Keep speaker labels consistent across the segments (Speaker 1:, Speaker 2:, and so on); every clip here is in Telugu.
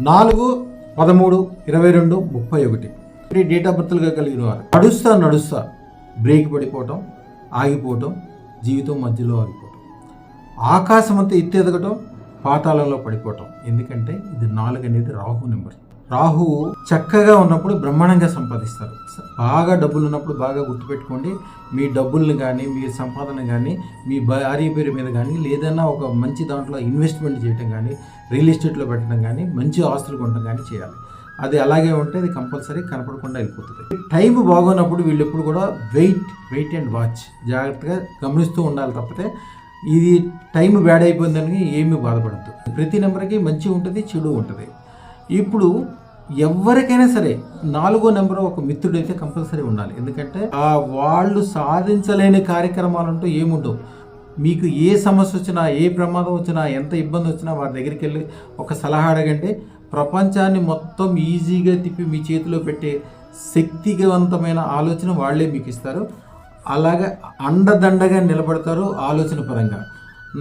Speaker 1: 4/13/22/31 డేట్ ఆఫ్ బర్త్లుగా కలిగిన వారు నడుస్తా బ్రేక్ పడిపోవటం, ఆగిపోవటం, జీవితం మధ్యలో ఆగిపోవటం, ఆకాశం అంతా ఎత్తెదగటం, పాతాళంలో పడిపోవటం. ఎందుకంటే ఇది 4 అనేది రాహు నెంబర్. రాహు చక్కగా ఉన్నప్పుడు బ్రహ్మాండంగా సంపాదిస్తారు. బాగా డబ్బులు ఉన్నప్పుడు బాగా గుర్తుపెట్టుకోండి, మీ డబ్బుల్ని కానీ మీ సంపాదన కానీ మీ భార్య పేరు మీద కానీ లేదన్నా ఒక మంచి దాంట్లో ఇన్వెస్ట్మెంట్ చేయటం కానీ రియల్ ఎస్టేట్లో పెట్టడం కానీ మంచి ఆస్తులు కొనడం కానీ చేయాలి. అది అలాగే ఉంటే అది కంపల్సరీ కనపడకుండా వెళ్ళిపోతుంది. టైం బాగున్నప్పుడు వీళ్ళు ఎప్పుడు కూడా వెయిట్ అండ్ వాచ్ జాగ్రత్తగా గమనిస్తూ ఉండాలి తప్పితే ఇది టైం బ్యాడ్ అయిపోయిందని ఏమీ బాధపడద్దు. ప్రతి నెంబర్కి మంచి ఉంటుంది, చెడు ఉంటుంది. ఇప్పుడు ఎవరికైనా సరే 4వ నెంబర్ ఒక మిత్రుడైతే కంపల్సరీ ఉండాలి. ఎందుకంటే వాళ్ళు సాధించలేని కార్యక్రమాలంటూ ఏముండవు. మీకు ఏ సమస్య వచ్చినా, ఏ ప్రమాదం వచ్చినా, ఎంత ఇబ్బంది వచ్చినా వారి దగ్గరికి వెళ్ళి ఒక సలహా అడగండి. ప్రపంచాన్ని మొత్తం ఈజీగా తిప్పి మీ చేతిలో పెట్టే శక్తివంతమైన ఆలోచన వాళ్ళే మీకు ఇస్తారు. అలాగే అండదండగా నిలబడతారు ఆలోచన పరంగా.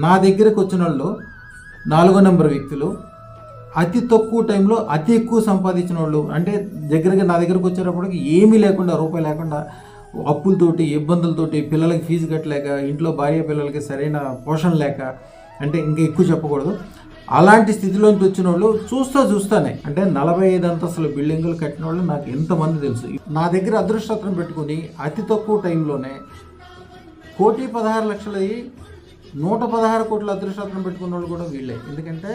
Speaker 1: నా దగ్గరకు వచ్చిన వాళ్ళు 4వ నెంబర్ వ్యక్తులు అతి తక్కువ టైంలో అతి ఎక్కువ సంపాదించిన వాళ్ళు, అంటే నా దగ్గరకు వచ్చేటప్పటికి ఏమీ లేకుండా, రూపాయి లేకుండా, అప్పులతోటి ఇబ్బందులతోటి, పిల్లలకి ఫీజు కట్టలేక, ఇంట్లో భార్య పిల్లలకి సరైన పోషణ లేక, అంటే ఇంకా ఎక్కువ చెప్పకూడదు, అలాంటి స్థితిలోంచి వచ్చిన వాళ్ళు చూస్తానే అంటే 45 అంతస్తుల బిల్డింగులు కట్టిన వాళ్ళు నాకు ఎంతమంది తెలుసు. నా దగ్గర అదృష్టరత్నం పెట్టుకుని అతి తక్కువ టైంలోనే 1,16,00,000 116 కోట్ల అదృష్టరత్నం పెట్టుకున్న వాళ్ళు కూడా వీళ్ళే. ఎందుకంటే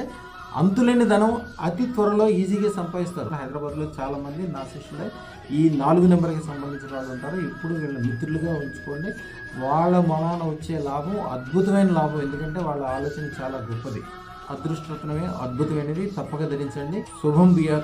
Speaker 1: అంతులేని ధనం అతి త్వరలో ఈజీగా సంపాదిస్తారు. హైదరాబాద్లో చాలామంది నా శిష్యులే ఈ 4 నెంబర్కి సంబంధించిన వాళ్ళు ఉంటారు. ఇప్పుడు వీళ్ళ మిత్రులుగా ఉంచుకోండి. వాళ్ళ మనాన వచ్చే లాభం అద్భుతమైన లాభం. ఎందుకంటే వాళ్ళ ఆలోచన చాలా గొప్పది. అదృష్టరత్నమే అద్భుతమైనది. తప్పక ధరించండి. శుభం బియా.